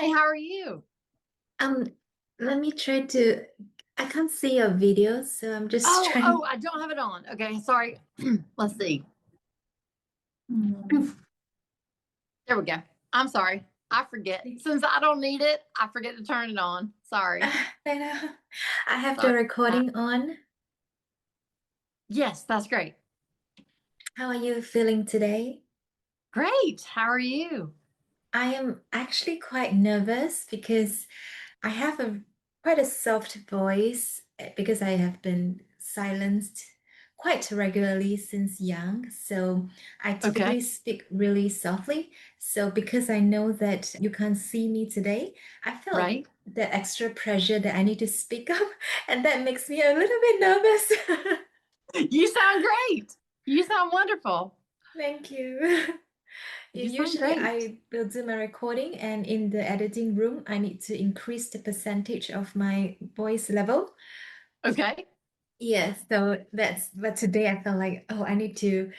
Hi, how are you? Um, Let me try to. I can't see your video, so I'm just Oh, trying. I don't have it on. Okay, sorry. Let's see. There we go. I'm sorry. I forget. Since I don't need it, I forget to turn it on. Sorry. I know. I have the Sorry. recording on. Yes, that's great. How are you feeling today? Great. How are you? I am actually quite nervous because I have a quite a soft voice because I have been silenced quite regularly since young. So I Okay. typically speak really softly. So because I know that you can't see me today, I felt Right. that extra pressure that I need to speak up, and that makes me a little bit nervous. You sound great. You sound wonderful. Thank you. You sound Usually great. I will do my recording, and in the editing room, I need to increase the percentage of my voice level. Okay. Yes, so but today I felt like, oh, I need to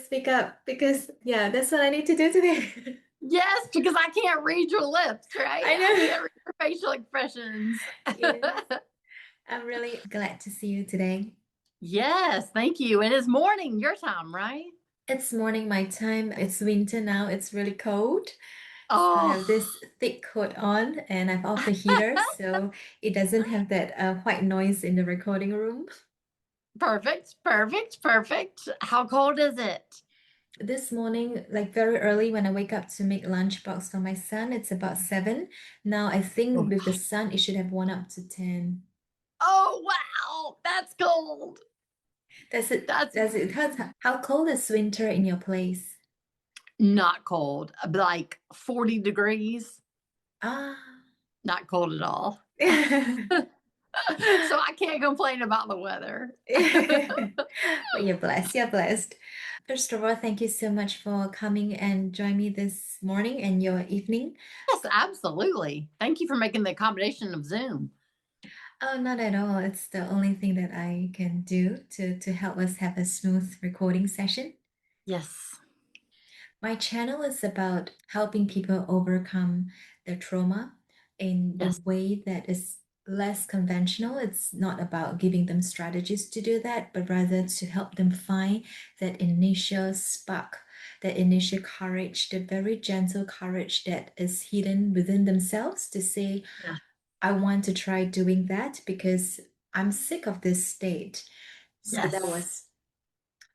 speak up because yeah, that's what I need to do today. Yes, because I can't read your lips, right? I I know. can't read your facial expressions. Yes. I'm really glad to see you today. Yes, thank you. It is morning your time, right? It's morning my time. It's winter now. It's really cold. So I Oh, have this thick coat on and I've off the heater so it doesn't have that white noise in the recording room. perfect, perfect, perfect. How cold is it? This morning, like very early when I wake up to make lunchbox for my son, it's about 7. Now I think Oh, with the sun, it should have won up to 10. oh, wow, that's cold. Does it, That's does it, how cold is winter in your place? not cold, like 40 degrees. Ah. Not cold at all. So I can't complain about the weather. But you're blessed. You're blessed. First of all, thank you so much for coming and join me this morning and your evening. Yes, absolutely. Thank you for making the accommodation of Zoom. Oh, not at all. It's the only thing that I can do to help us have a smooth recording session. Yes, My channel is about helping people overcome their trauma in the yes, way that is less conventional. It's not about giving them strategies to do that, but rather to help them find that initial spark, that initial courage, the very gentle courage that is hidden within themselves to say, yes, I want to try doing that because I'm sick of this state. So that yes, was,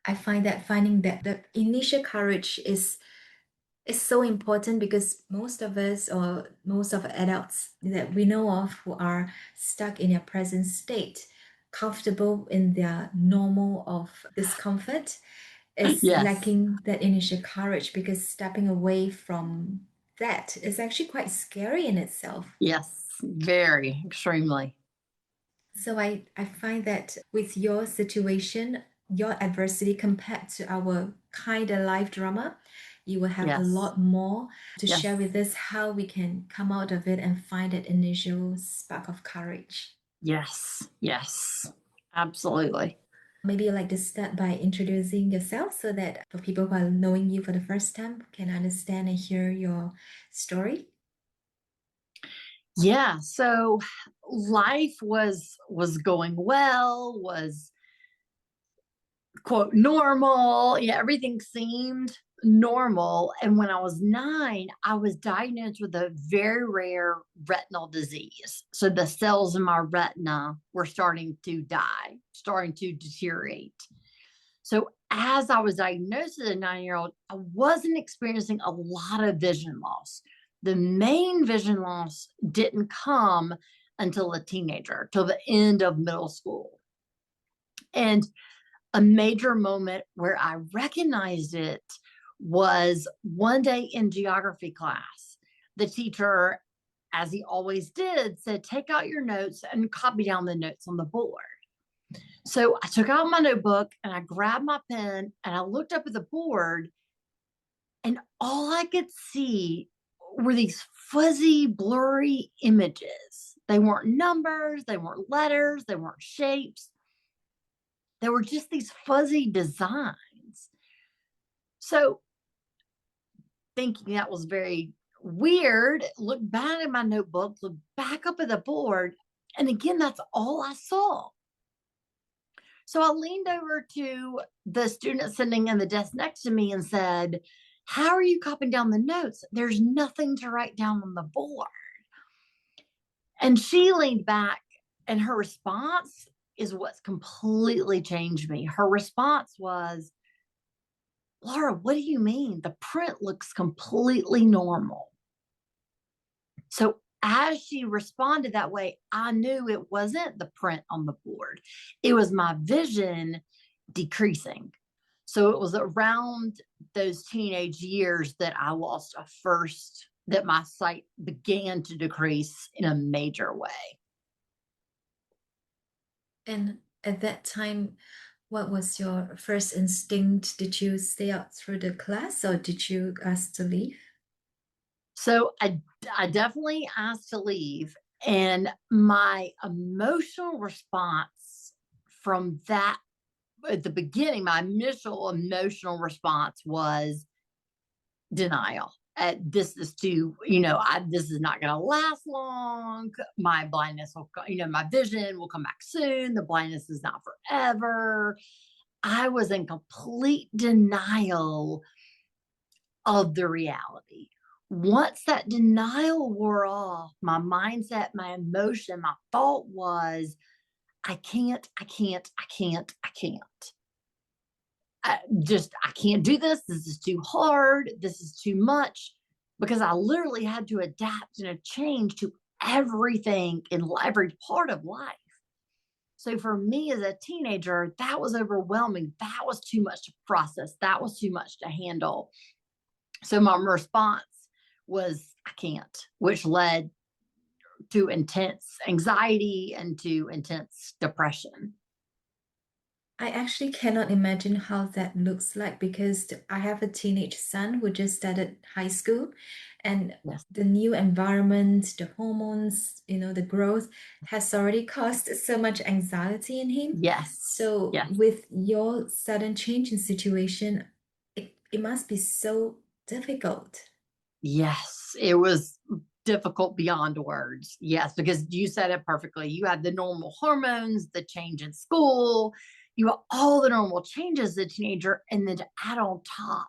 I find that finding that the initial courage is so important because most of us or most of adults that we know of who are stuck in their present state, comfortable in their normal of discomfort, is yes, lacking that initial courage because stepping away from that is actually quite scary in itself. yes, very, extremely. So I find that with your situation, your adversity compared to our kind of life drama, you will have a Yes, lot more to yes, share with us how we can come out of it and find that initial spark of courage. yes, yes, absolutely. Maybe you'd like to start by introducing yourself so that for people who are knowing you for the first time can understand and hear your story. Yeah, so life was going well, was quote normal. Yeah, everything seemed normal. And when I was 9, I was diagnosed with a very rare retinal disease. So the cells in my retina were starting to die, starting to deteriorate. So as I was diagnosed as a 9-year old, I wasn't experiencing a lot of vision loss. The main vision loss didn't come until a teenager, till the end of middle school. And a major moment where I recognized it was one day in geography class. The teacher, as he always did, said, take out your notes and copy down the notes on the board. So I took out my notebook and I grabbed my pen and I looked up at the board, and all I could see were these fuzzy, blurry images. They weren't numbers, they weren't letters, they weren't shapes. They were just these fuzzy designs. So thinking that was very weird, look back at my notebook, look back up at the board, and again, that's all I saw. So I leaned over to the student sitting in the desk next to me and said, "How are you copying down the notes? There's nothing to write down on the board." And she leaned back, and her response is what's completely changed me. Her response was, "Laura, what do you mean? The print looks completely normal." So as she responded that way, I knew it wasn't the print on the board, it was my vision decreasing. So it was around those teenage years that I lost a first, that my sight began to decrease in a major way. And at that time, what was your first instinct? Did you stay out through the class or did you ask to leave? So I definitely asked to leave. And my emotional response from that, at the beginning, my initial emotional response was denial. This is too, this is not going to last long. My blindness will, my vision will come back soon. The blindness is not forever. I was in complete denial of the reality. Once that denial wore off, my mindset, my emotion, my thought was, I can't, I can't, I can't, I can't. I can't do this. This is too hard. This is too much, because I literally had to adapt and a change to everything in every part of life. So for me as a teenager, that was overwhelming. That was too much to process. That was too much to handle. So my response was, I can't, which led to intense anxiety and to intense depression. I actually cannot imagine how that looks like because I have a teenage son who just started high school, and Yes. the new environment, the hormones, the growth has already caused so much anxiety in him. Yes. So Yes. with your sudden change in situation, it must be so difficult. Yes. It was difficult beyond words. Yes, because you said it perfectly. You had the normal hormones, the change in school, you have all the normal changes as a teenager, and then to add on top,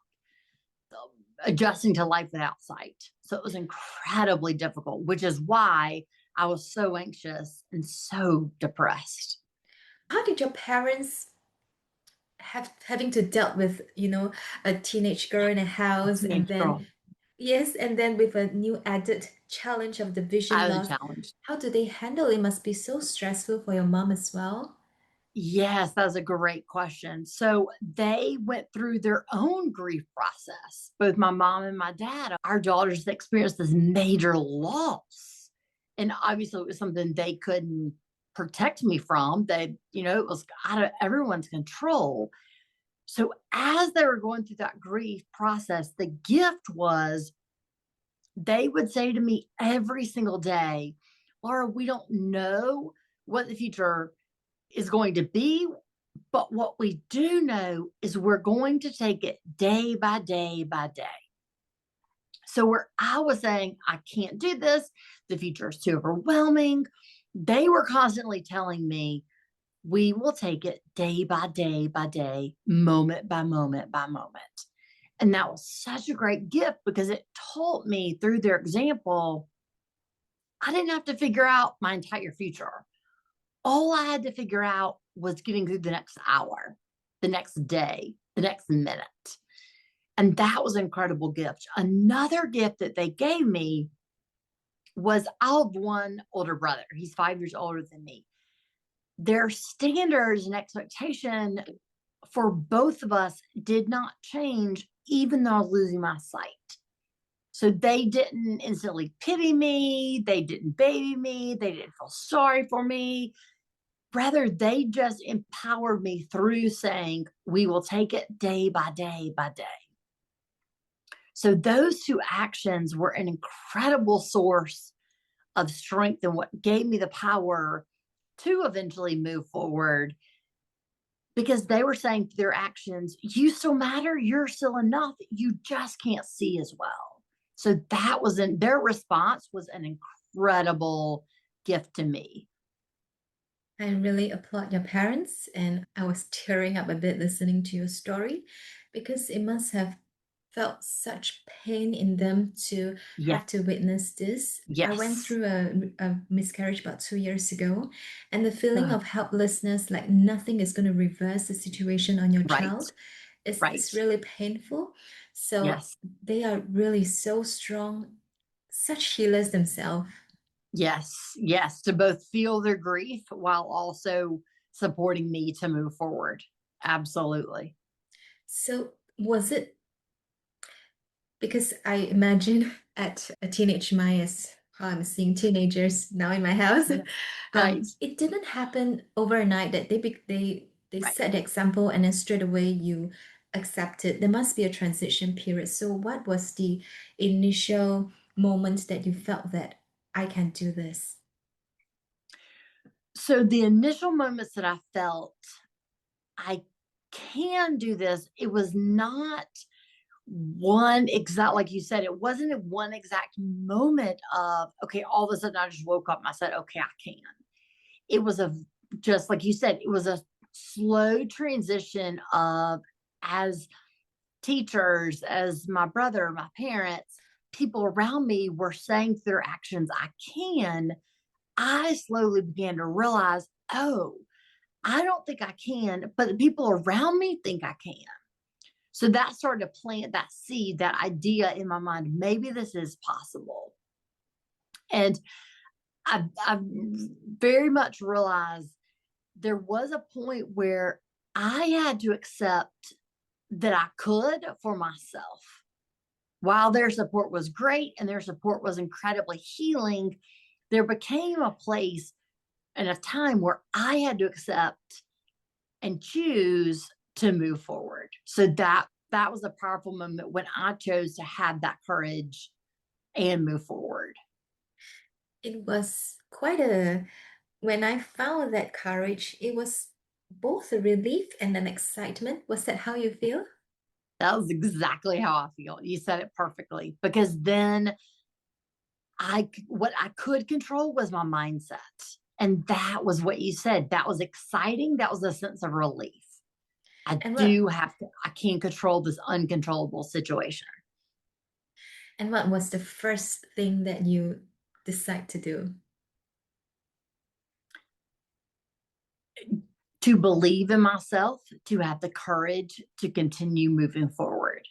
adjusting to life without sight. So it was incredibly difficult, which is why I was so anxious and so depressed. How did your parents having to dealt with, a teenage girl in a A house, and teenage then girl. yes, and then with a new added challenge of the vision I was loss, challenged. how do they handle it? Must be so stressful for your mom as well. Yes, that's a great question. So they went through their own grief process. Both my mom and my dad, our daughters experienced this major loss. And obviously, it was something they couldn't protect me from. It was out of everyone's control. So as they were going through that grief process, the gift was they would say to me every single day, "Laura, we don't know what the future is going to be, but what we do know is we're going to take it day by day by day." So where I was saying, I can't do this, the future is too overwhelming, they were constantly telling me, we will take it day by day, moment by moment by moment. And that was such a great gift because it taught me through their example, I didn't have to figure out my entire future. All I had to figure out was getting through the next hour, the next day, the next minute. And that was an incredible gift. Another gift that they gave me was I have one older brother. He's 5 years older than me. Their standards and expectation for both of us did not change, even though I was losing my sight. So they didn't instantly pity me. They didn't baby me. They didn't feel sorry for me. Rather, they just empowered me through saying, we will take it day by day by day. So those two actions were an incredible source of strength and what gave me the power to eventually move forward, because they were saying through their actions, you still matter, you're still enough, you just can't see as well. So that was in their response was an incredible gift to me. I really applaud your parents, and I was tearing up a bit listening to your story because it must have felt such pain in them to Yes, have to witness this. I went yes. through a miscarriage about 2 years ago, and the feeling Ugh, of helplessness, like nothing is going to reverse the situation on your right, child, is right. really painful. So Yes, they are really so strong, such healers themselves. yes, yes. To both feel their grief while also supporting me to move forward. Absolutely. So was it because I imagine at a teenage mind as how I'm seeing teenagers now in my house, Yeah. Right, it didn't happen overnight that they right. set the example and then straight away you accept it. There must be a transition period. So what was the initial moment that you felt that I can do this? So the initial moments that I felt I can do this, it was not one exact, like you said, it wasn't a one exact moment of, okay, all of a sudden I just woke up and I said, okay, I can. It was a, just like you said, it was a slow transition of, as teachers, as my brother, my parents, people around me were saying through their actions, I can. I slowly began to realize, oh, I don't think I can, but the people around me think I can. So that started to plant that seed, that idea in my mind. Maybe this is possible. And I've very much realized there was a point where I had to accept that I could for myself. While their support was great and their support was incredibly healing, there became a place and a time where I had to accept and choose to move forward. So that was a powerful moment when I chose to have that courage and move forward. It was quite a when I found that courage, it was both a relief and an excitement. Was that how you feel? That was exactly how I feel. You said it perfectly, because then what I could control was my mindset. And that was what you said. That was exciting. That was a sense of relief. And what I can't control this uncontrollable situation. and what was the first thing that you decide to do? To believe in myself, to have the courage to continue moving forward.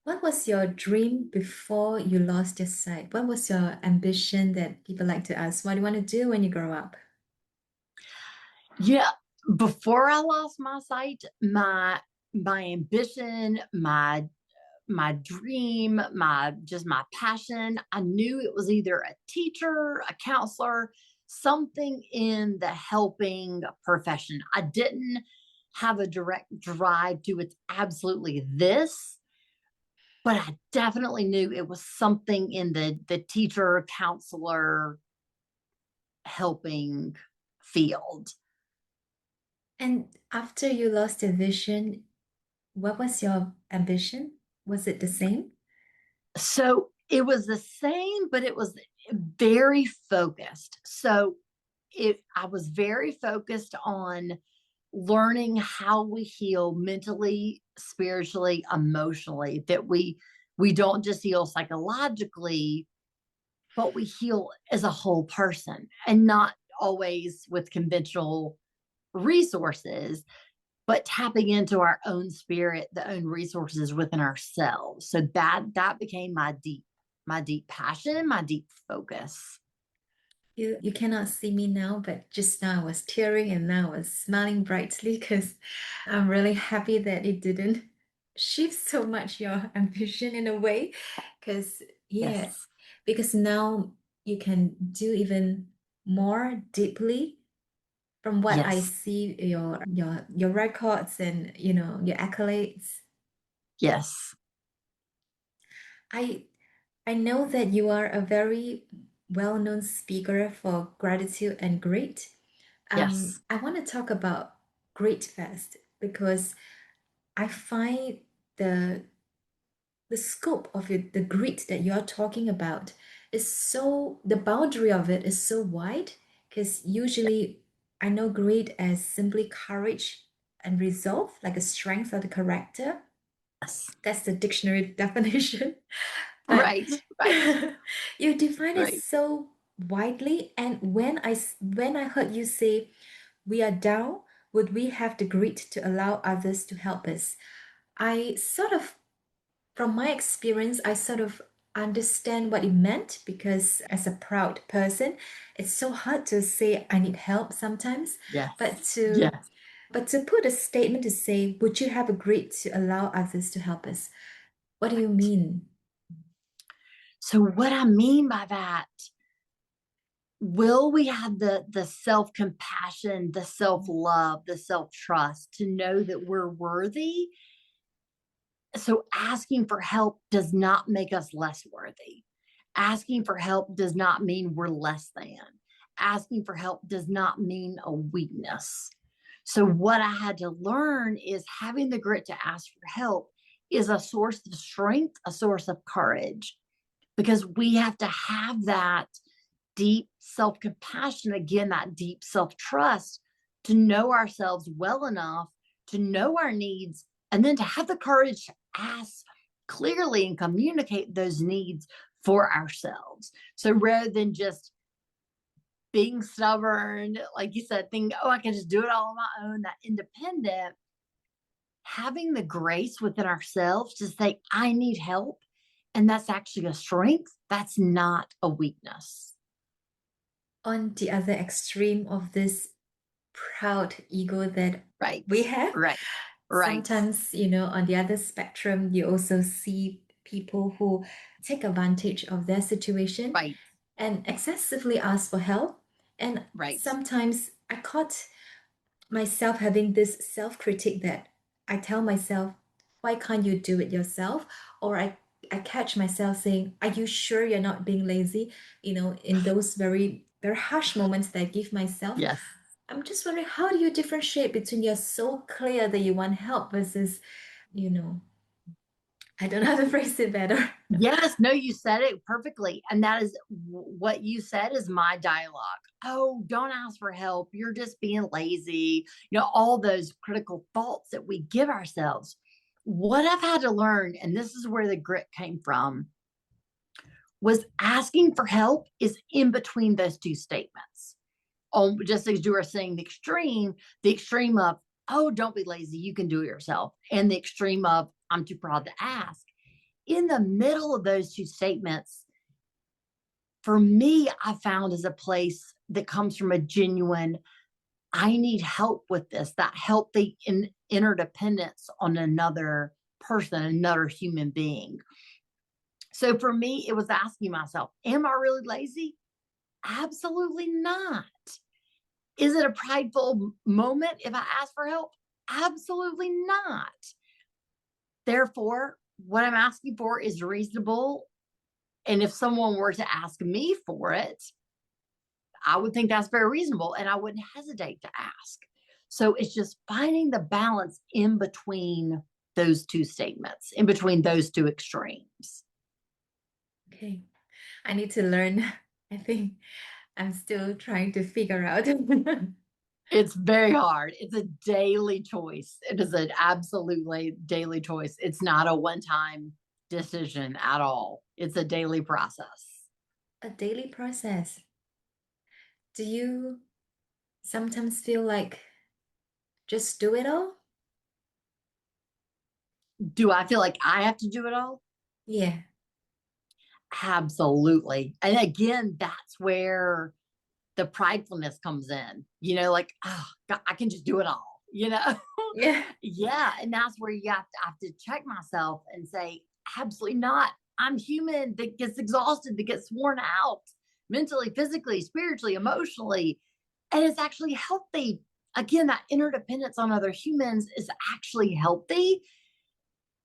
What was your dream before you lost your sight? What was your ambition that people like to ask? What do you want to do when you grow up? Yeah, before I lost my sight, my ambition, my dream, my passion, I knew it was either a teacher, a counselor, something in the helping profession. I didn't have a direct drive to it's absolutely this, but I definitely knew it was something in the teacher, counselor, helping field. And after you lost your vision, what was your ambition? Was it the same? So it was the same, but it was very focused. So I was very focused on learning how we heal mentally, spiritually, emotionally, that we don't just heal psychologically, but we heal as a whole person, and not always with conventional resources, but tapping into our own spirit, the own resources within ourselves. So that became my deep passion, my deep focus. You cannot see me now, but just now I was tearing and now I was smiling brightly because I'm really happy that it didn't shift so much your ambition in a way. Because yeah, Yes. because now you can do even more deeply from what I Yes. see your records and your accolades. Yes. I I know that you are a very well-known speaker for gratitude and grit. Yes. I want to talk about Grit Fest because I find the the scope of it, the grit that you're talking about is so, the boundary of it is so wide because usually I know grit as simply courage and resolve, like a strength of the character. Yes. That's the dictionary definition. But Right, right, you define it right. so widely. And when I heard you say we are down, would we have the grit to allow others to help us? I sort of, from my experience, I sort of understand what it meant because as a proud person, it's so hard to say I need help sometimes. Yes, But to yes. but to put a statement to say, would you have a grit to allow others to help us? What do you mean? So what I mean by that, will we have the self-compassion, the self-love, the self-trust to know that we're worthy? So asking for help does not make us less worthy. Asking for help does not mean we're less than. Asking for help does not mean a weakness. So, what I had to learn is having the grit to ask for help is a source of strength, a source of courage, because we have to have that deep self compassion, again, that deep self trust to know ourselves well enough to know our needs and then to have the courage to ask clearly and communicate those needs for ourselves. So rather than just being stubborn, like you said, think, oh, I can just do it all on my own, that independent, having the grace within ourselves to say, I need help. And that's actually a strength. That's not a weakness. On the other extreme of this proud ego that Right. we have, Right. Right. sometimes, on the other spectrum, you also see people who take advantage of their situation Right. and excessively ask for help. And Right. sometimes I caught myself having this self critique that I tell myself, why can't you do it yourself? Or I catch myself saying, are you sure you're not being lazy? In those very, very harsh moments that I give myself. Yes. I'm just wondering, how do you differentiate between you're so clear that you want help versus, you know, I don't know how to phrase it better. Yes. No, you said it perfectly. And that is what you said is my dialogue. Oh, don't ask for help. You're just being lazy. All those critical thoughts that we give ourselves. What I've had to learn, and this is where the grit came from, was asking for help is in between those two statements. Oh, just as you were saying, the extreme of, oh, don't be lazy, you can do it yourself, and the extreme of, I'm too proud to ask. In the middle of those two statements, for me, I found is a place that comes from a genuine, I need help with this, that healthy interdependence on another person, another human being. So for me, it was asking myself, am I really lazy? Absolutely not. Is it a prideful moment if I ask for help? Absolutely not. Therefore, what I'm asking for is reasonable. And if someone were to ask me for it, I would think that's very reasonable and I wouldn't hesitate to ask. So it's just finding the balance in between those two statements, in between those two extremes. Okay, I need to learn. I think I'm still trying to figure out. It's very hard. It's a daily choice. It is an absolutely daily choice. It's not a one time decision at all. It's a daily process. A daily process. Do you sometimes feel like just do it all? Do I feel like I have to do it all? Yeah. Absolutely. And again, that's where the pridefulness comes in, like, oh, God, I can just do it all. Yeah. Yeah. And that's where I have to check myself and say, absolutely not. I'm human that gets exhausted, that gets worn out mentally, physically, spiritually, emotionally. And it's actually healthy. Again, that interdependence on other humans is actually healthy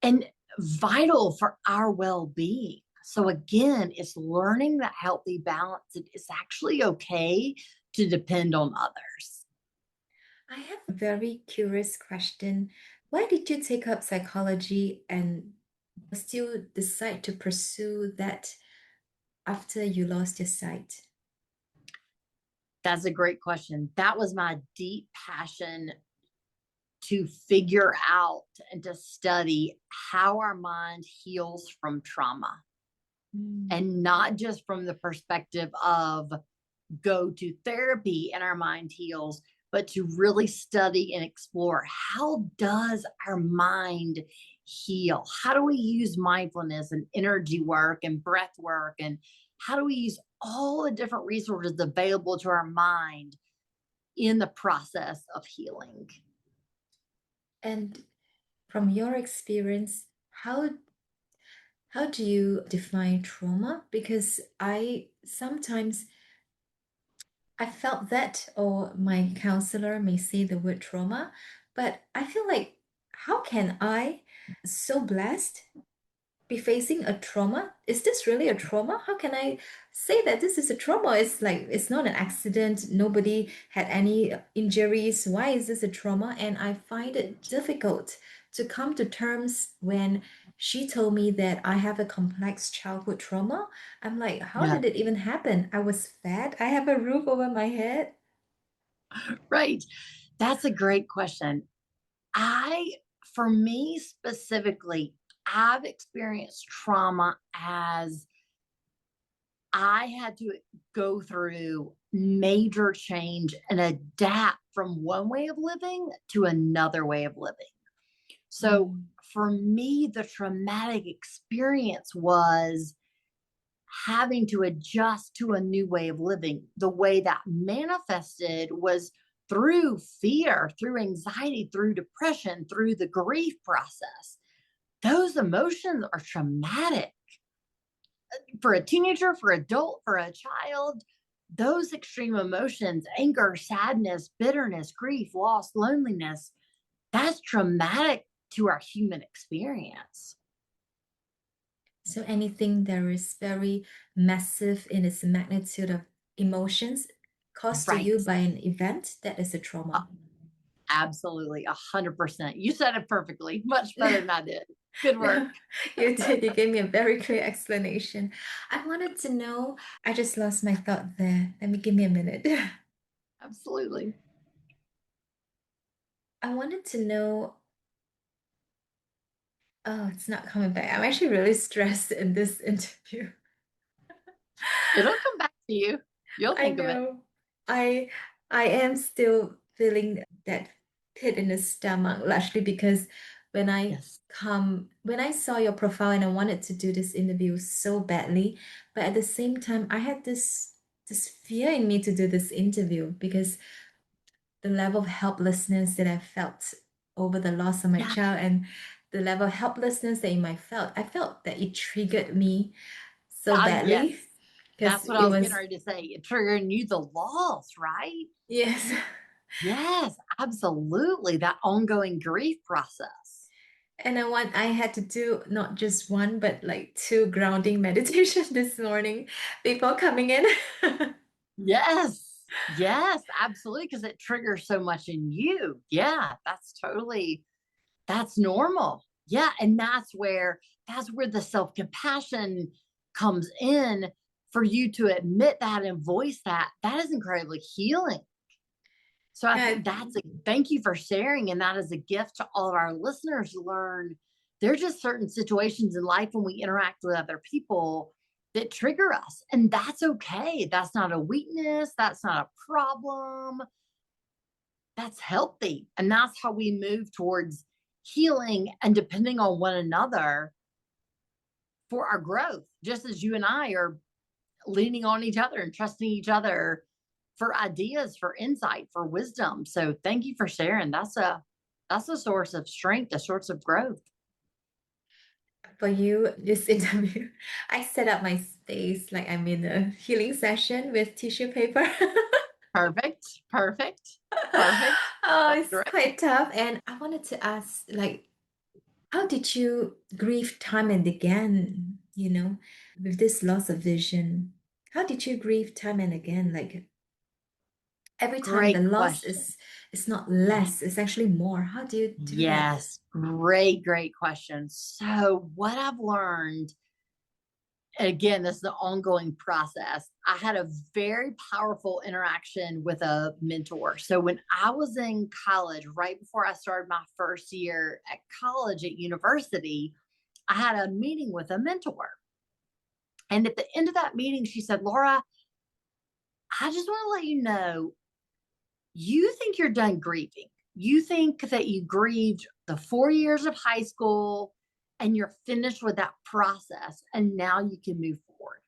and vital for our well being. So, again, it's learning that healthy balance. It's actually okay to depend on others. I have a very curious question. Why did you take up psychology and still decide to pursue that after you lost your sight? That's a great question. That was my deep passion to figure out and to study how our mind heals from trauma, Mm. and not just from the perspective of go to therapy and our mind heals, but to really study and explore how does our mind heal? How do we use mindfulness and energy work and breath work, and how do we use all the different resources available to our mind in the process of healing? And from your experience, how do you define trauma? Because I felt that, or my counselor may say the word trauma, but I feel like, how can I, so blessed, be facing a trauma? Is this really a trauma? How can I say that this is a trauma? It's like it's not an accident. Nobody had any injuries. Why is this a trauma? And I find it difficult to come to terms when she told me that I have a complex childhood trauma. I'm like, how Yeah, did it even happen? I was fed. I have a roof over my head. right. That's a great question. I, for me specifically, I've experienced trauma as I had to go through major change and adapt from one way of living to another way of living. So Mm. for me, the traumatic experience was having to adjust to a new way of living. The way that manifested was through fear, through anxiety, through depression, through the grief process. Those emotions are traumatic for a teenager, for adult, for a child. Those extreme emotions, anger, sadness, bitterness, grief, loss, loneliness, that's traumatic to our human experience. So anything that is very massive in its magnitude of emotions caused to you Right. by an event, that is a Uh, trauma. Absolutely. 100%. You said it perfectly, much better than I did. Good work. No, you did. You gave me a very clear explanation. I wanted to know, I just lost my thought there. Let me give me a minute. Absolutely. I wanted to know, oh, it's not coming back. I'm actually really stressed in this interview. It'll come back to you. You'll I think of it. know. I I am still feeling that pit in the stomach, largely because Yes. when I saw your profile and I wanted to do this interview so badly, but at the same time I had this fear in me to do this interview because the level of helplessness that I felt over the loss of my Yeah. child and the level of helplessness that you might felt, I felt that it triggered me so Yes. badly because That's what I it was getting was, ready to say. It triggering you the loss, right? yes. Yes, absolutely. That ongoing grief process. And I had to do not just one, but like two grounding meditation this morning before coming in. Yes. Yes, absolutely. Because it triggers so much in you. Yeah, that's normal. Yeah. And that's where the self-compassion comes in, for you to admit that and voice that. That is incredibly healing. So I Yeah, think that's a thank you for sharing. And that is a gift to all of our listeners to learn. There's just certain situations in life when we interact with other people that trigger us. And that's okay. That's not a weakness. That's not a problem. That's healthy. And that's how we move towards healing and depending on one another for our growth, just as you and I are leaning on each other and trusting each other for ideas, for insight, for wisdom. So thank you for sharing. That's a source of strength, a source of growth. for you, this interview, I set up my space like I'm in a healing session with tissue paper. Perfect. Perfect. Perfect. Oh, That's it's great. quite tough. And I wanted to ask, like, how did you grieve time and again, with this loss of vision? How did you grieve time and again? Like, Every time the Great loss question. is not less, it's actually more. How do you do that? Yes, great question. So, what I've learned, and again, this is the ongoing process. I had a very powerful interaction with a mentor. So, when I was in college, right before I started my first year at college at university, I had a meeting with a mentor. And at the end of that meeting, she said, Laura, I just want to let you know, you think you're done grieving. You think that you grieved the 4 years of high school and you're finished with that process and now you can move forward.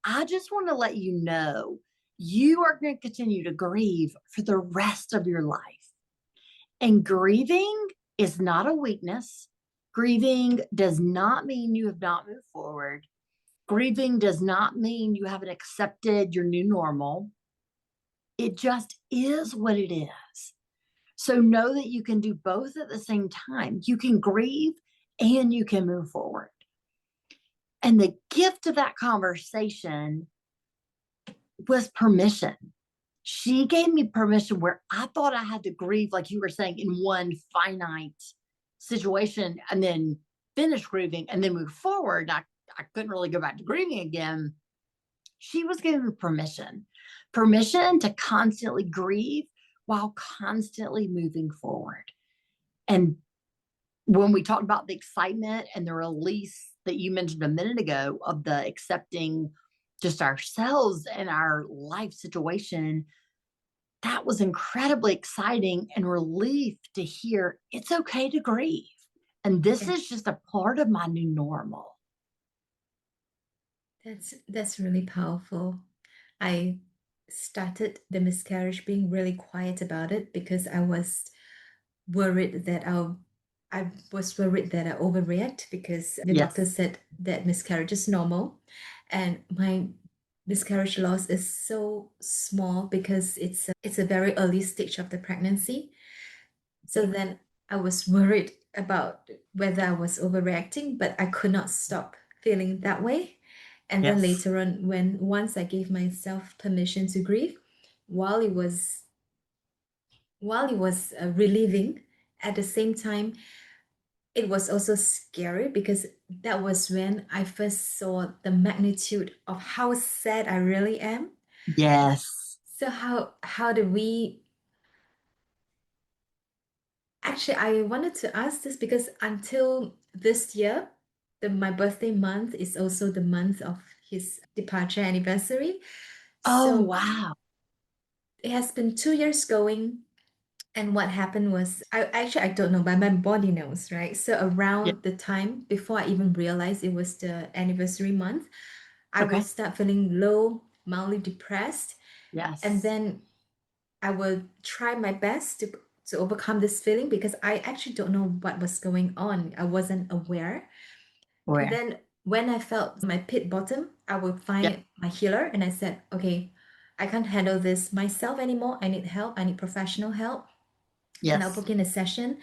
I just want to let you know you are going to continue to grieve for the rest of your life. And grieving is not a weakness. Grieving does not mean you have not moved forward. Grieving does not mean you haven't accepted your new normal. It just is what it is. So know that you can do both at the same time. You can grieve and you can move forward. And the gift of that conversation was permission. She gave me permission where I thought I had to grieve, like you were saying, in one finite situation and then finish grieving and then move forward. I couldn't really go back to grieving again. She was giving me permission to constantly grieve while constantly moving forward. And when we talked about the excitement and the release that you mentioned a minute ago of the accepting just ourselves and our life situation, that was incredibly exciting and relief to hear it's okay to grieve. And this Yeah, is just a part of my new normal. that's really powerful. I started the miscarriage being really quiet about it because worried that I was worried that I overreact because the doctor Yes. said that miscarriage is normal, and my miscarriage loss is so small because it's a very early stage of the pregnancy. So then I was worried about whether I was overreacting, but I could not stop feeling that way. And then Yes. later on, when once I gave myself permission to grieve, while it was relieving, at the same time, it was also scary because that was when I first saw the magnitude of how sad I really am. Yes. So how do we actually, I wanted to ask this because until this year, my birthday month is also the month of his departure anniversary. Oh, So wow. it has been 2 years going. And what happened was, I don't know, but my body knows, right? So Yeah. around the time before I even realized it was the anniversary month, I would Okay. start feeling low, mildly depressed, and Yes. then I will try my best to overcome this feeling because I actually don't know what was going on. I wasn't aware. And Where? then when I felt my pit bottom, I would Yeah. find my healer and I said, okay, I can't handle this myself anymore. I need help. I need professional help. And I'll Yes. book in a session.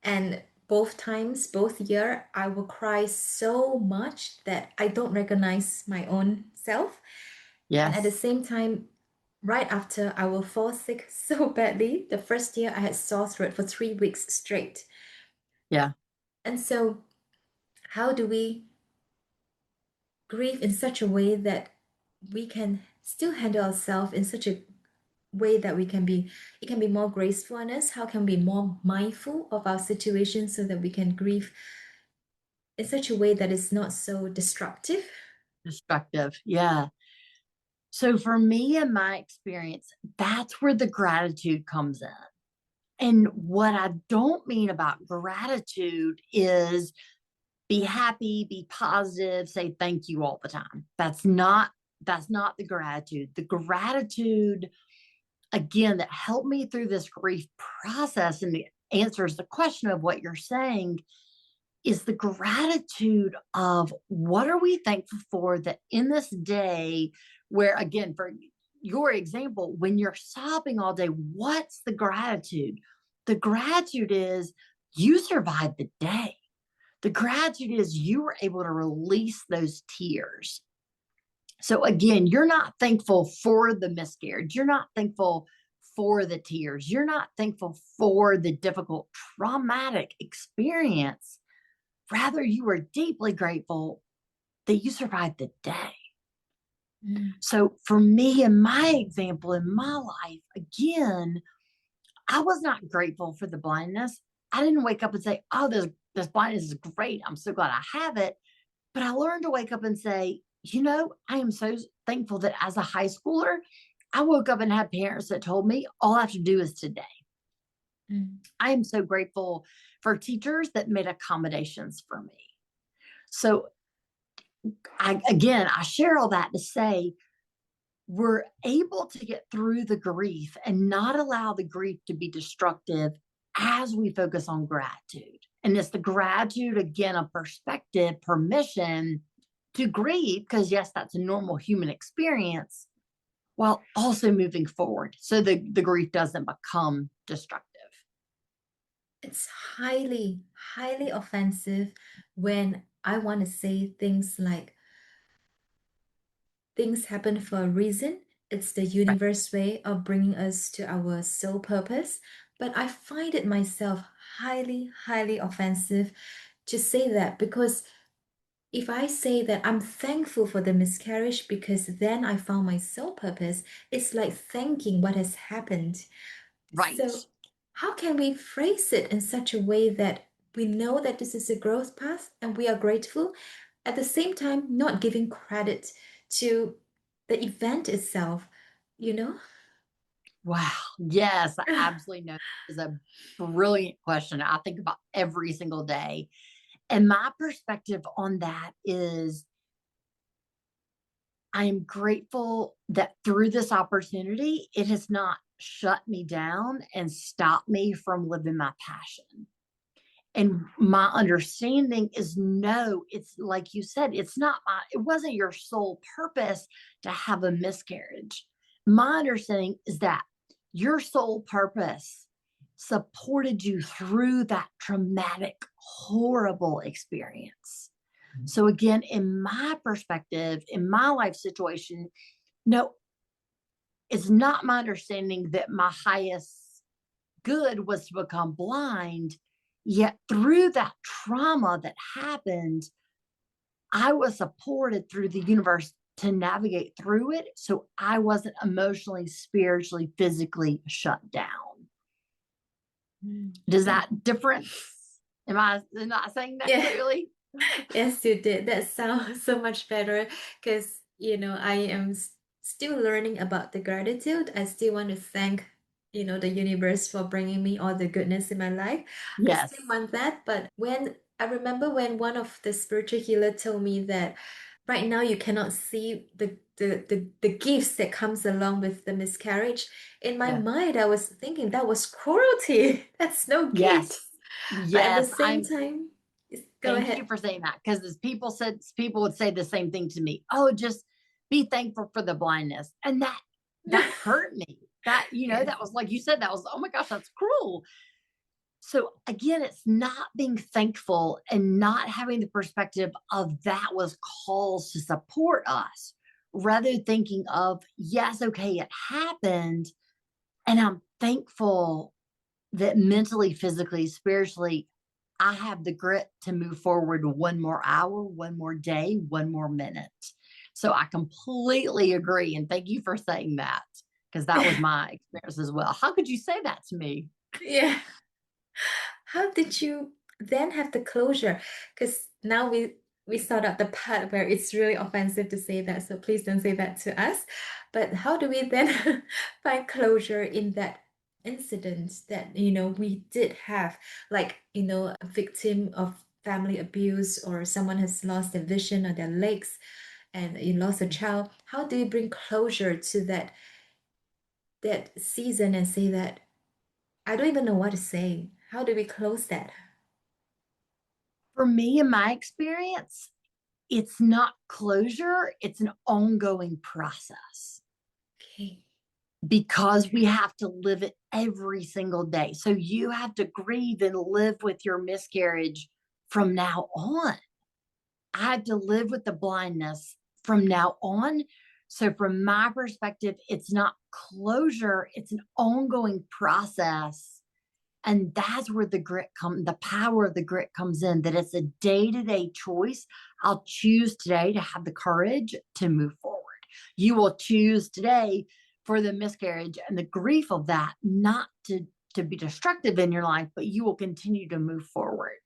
And both times, both year, I will cry so much that I don't recognize my own self. And at the Yes. same time, right after, I will fall sick so badly. The first year, I had sore throat for 3 weeks straight. Yeah. And so, how do we grieve in such a way that we can still handle ourselves in such a way that it can be more graceful on us? How can we be more mindful of our situation so that we can grieve in such a way that is not so destructive? Destructive. Yeah. So for me and my experience, that's where the gratitude comes in. And what I don't mean about gratitude is be happy, be positive, say thank you all the time. That's not the gratitude. The gratitude again that helped me through this grief process and answers the question of what you're saying is the gratitude of what are we thankful for that in this day where again for your example when you're sobbing all day, what's the gratitude? The gratitude is you survived the day. The gratitude is you were able to release those tears. So again, you're not thankful for the miscarriage. You're not thankful for the tears. You're not thankful for the difficult, traumatic experience. Rather, you are deeply grateful that you survived the day. Mm. So, for me, in my example, in my life, again, I was not grateful for the blindness. I didn't wake up and say, oh, this blindness is great. I'm so glad I have it. But I learned to wake up and say, I am so thankful that as a high schooler, I woke up and had parents that told me all I have to do is today. Mm. I am so grateful for teachers that made accommodations for me. So I share all that to say we're able to get through the grief and not allow the grief to be destructive as we focus on gratitude. And it's the gratitude, again, of perspective, permission to grieve, because yes, that's a normal human experience, while also moving forward so the grief doesn't become destructive. It's highly, highly offensive when I want to say things like things happen for a reason. It's the Right. universe way of bringing us to our soul purpose. But I find it myself highly, highly offensive to say that because if I say that I'm thankful for the miscarriage because then I found my soul purpose, it's like thanking what has happened. Right. So, how can we phrase it in such a way that we know that this is a growth path and we are grateful, at the same time, not giving credit to the event itself, you know? Wow. Yes, I absolutely know. It's a brilliant question. I think about every single day. And my perspective on that is I am grateful that through this opportunity, it has not shut me down and stopped me from living my passion. And my understanding is no, it's like you said, it wasn't your sole purpose to have a miscarriage. My understanding is that your sole purpose supported you through that traumatic, horrible experience. So, again, in my perspective, in my life situation, no, it's not my understanding that my highest good was to become blind. Yet through that trauma that happened, I was supported through the universe to navigate through it. So I wasn't emotionally, spiritually, physically shut down. Mm. Does And that difference? Am I not saying that yeah, clearly? yes, you did. That sounds so much better because, I am still learning about the gratitude. I still want to thank, the universe for bringing me all the goodness in my life. I still Yes. want that. But when I remember when one of the spiritual healer told me that right now you cannot see the gifts that comes along with the miscarriage, in my Yeah. mind, I was thinking that was cruelty. That's no gift. Yes. But at the Yes. same time, go Thank you ahead. for saying that, because as people would say the same thing to me. Oh, just be thankful for the blindness. And that hurt me. Yes. That was like you said, that was, oh my gosh, that's cruel. So again, it's not being thankful and not having the perspective of that was calls to support us, rather thinking of, yes, okay, it happened. And I'm thankful that mentally, physically, spiritually, I have the grit to move forward one more hour, one more day, one more minute. So I completely agree. And thank you for saying that, because that was my experience as well. How could you say that to me? Yeah. How did you then have the closure? Because now we sort out the part where it's really offensive to say that, so please don't say that to us. But how do we then find closure in that incident that we did have, like a victim of family abuse or someone has lost their vision or their legs and you lost a child? How do you bring closure to that season and say that I don't even know what to say? How do we close that? For me, in my experience, it's not closure, it's an ongoing process, Okay. because we have to live it every single day. So you have to grieve and live with your miscarriage from now on. I had to live with the blindness from now on, So from my perspective, it's not closure, it's an ongoing process. And that's where the power of the grit comes in, that it's a day-to-day choice. I'll choose today to have the courage to move forward. You will choose today for the miscarriage and the grief of that, not to be destructive in your life, but you will continue to move forward.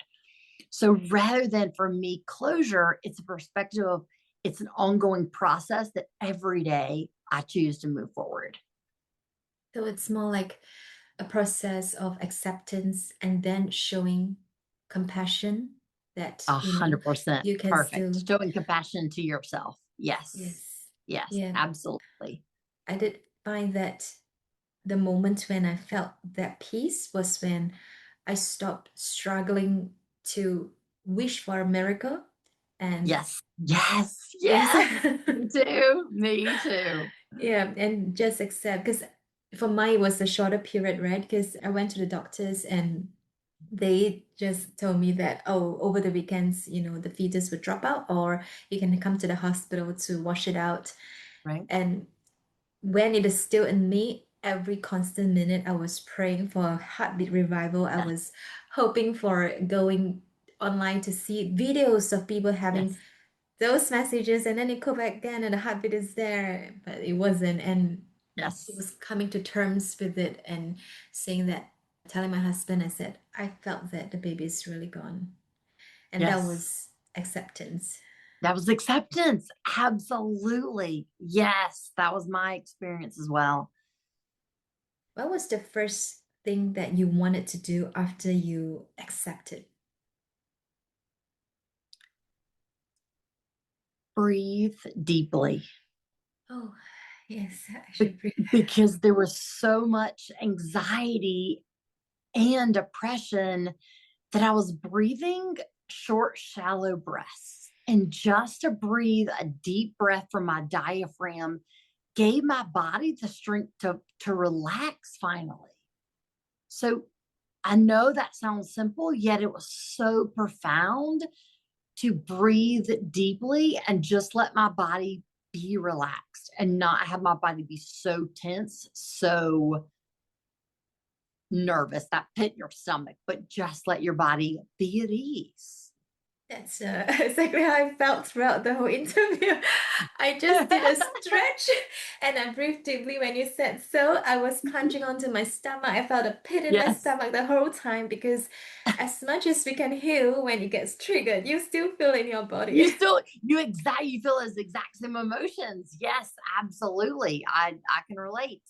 So rather than for me closure, it's a perspective of it's an ongoing process that every day I choose to move forward. So it's more like a process of acceptance and then showing compassion that, 100% you can perfect. still, Showing compassion to yourself. Yes. yes. Yes, Yeah. absolutely. I did find that the moment when I felt that peace was when I stopped struggling to wish for a miracle. And Yes. Yes. yes. Yes. Me too. Me too. Yeah, and just accept, because for mine it was a shorter period, right? Because I went to the doctors and they just told me that, oh, over the weekends, the fetus would drop out, or you can come to the hospital to wash it out. Right. And when it is still in me, every constant minute I was praying for a heartbeat revival. I Yes. was hoping for going online to see videos of people having Yes. those messages, and then you go back again and the heartbeat is there, but it wasn't. And it Yes. was coming to terms with it and saying that, telling my husband, I said, I felt that the baby is really gone. And that Yes. was acceptance. That was acceptance. Absolutely. Yes. That was my experience as well. What was the first thing that you wanted to do after you accepted? Breathe deeply. Oh, yes, I Be- should breathe. because there was so much anxiety and depression that I was breathing short, shallow breaths. And just to breathe a deep breath from my diaphragm gave my body the strength to relax finally. So I know that sounds simple, yet it was so profound to breathe deeply and just let my body be relaxed and not have my body be so tense, so nervous, that pit in your stomach, but just let your body be at ease. That's exactly how I felt throughout the whole interview. I just did a stretch and I breathed deeply when you said so. I was clenching onto my stomach. I felt a pit in my Yes. stomach the whole time because, as much as we can heal when it gets triggered, you still feel it in your You body. still you feel those exact same emotions. Yes, absolutely. I can relate.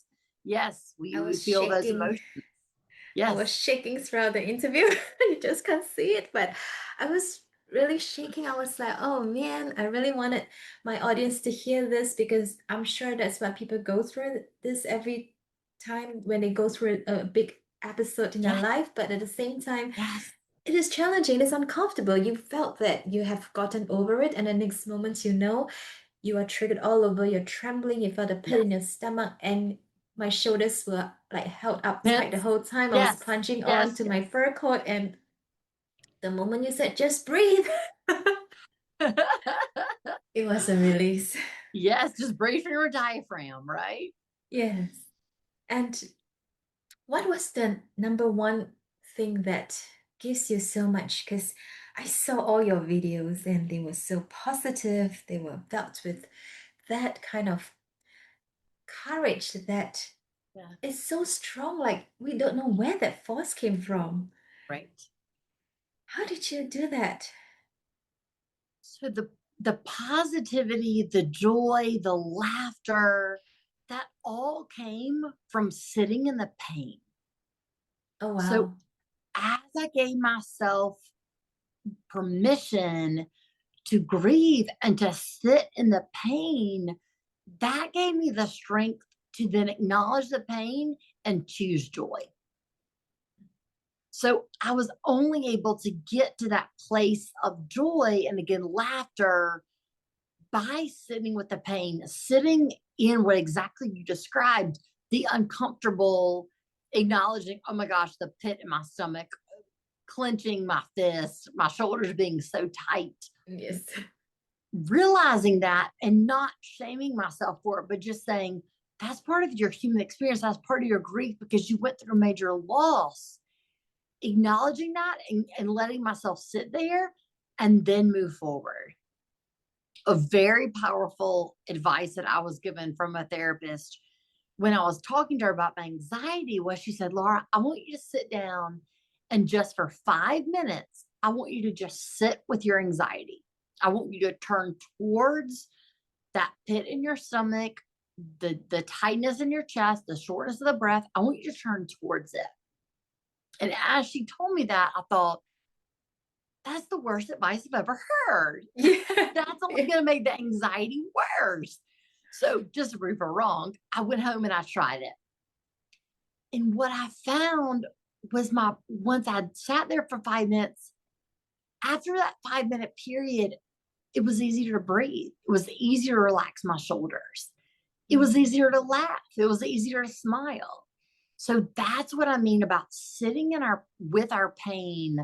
Yes, I we was feel those shaking. emotions. I was Yes. shaking throughout the interview. You just can't see it, but I was really shaking. I was like, oh man, I really wanted my audience to hear this because I'm sure that's what people go through this every time when they go through a big episode in their Yes. life. But at the same time, Yes. it is challenging, it is uncomfortable. You felt that you have gotten over it, and the next moment you are triggered all over, you're trembling, you felt a pit Yes. in your stomach, and my shoulders were like held up tight the Hence. whole time. I was Yes. clenching on Yes. to my fur coat, and the moment you said, just breathe, Yes. it was a release. Yes. Just brace your diaphragm, right? Yes. And what was the number one thing that gives you so much? Because I saw all your videos and they were so positive, they were filled with that kind of courage that Yeah. is so strong. Like, we don't know where that force came from. Right. How did you do that? So the positivity, the joy, the laughter, that all came from sitting in the pain. Oh, So wow. as I gave myself permission to grieve and to sit in the pain, that gave me the strength to then acknowledge the pain and choose joy. So I was only able to get to that place of joy and again, laughter by sitting with the pain, sitting in what exactly you described, the uncomfortable, acknowledging, oh my gosh, the pit in my stomach, clenching my fist, my shoulders being so tight. Yes. realizing that and not shaming myself for it, but just saying, that's part of your human experience. That's part of your grief because you went through a major loss. Acknowledging that and letting myself sit there and then move forward. A very powerful advice that I was given from a therapist when I was talking to her about my anxiety was she said, Laura, I want you to sit down and just for 5 minutes, I want you to just sit with your anxiety. I want you to turn towards that pit in your stomach, the tightness in your chest, the shortness of the breath. I want you to turn towards it. And as she told me that, I thought, that's the worst advice I've ever heard. Yeah. That's only going to make the anxiety worse. So just to prove her wrong, I went home and I tried it. And what I found was once I sat there for 5 minutes, after that 5 minute period, it was easier to breathe. It was easier to relax my shoulders. It was easier to laugh. It was easier to smile. So that's what I mean about sitting with our pain,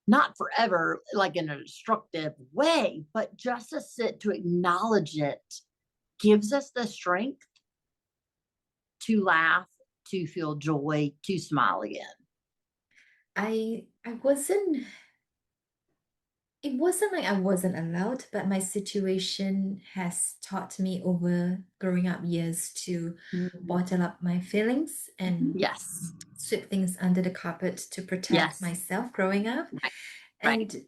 not forever, like in a destructive way, but just to sit to acknowledge it gives us the strength to laugh, to feel joy, to smile again. I wasn't it wasn't like I wasn't allowed, but my situation has taught me over growing up years to Mhm. bottle up my feelings and Yes. sweep things under the carpet to protect Yes. myself growing up. Right. Right.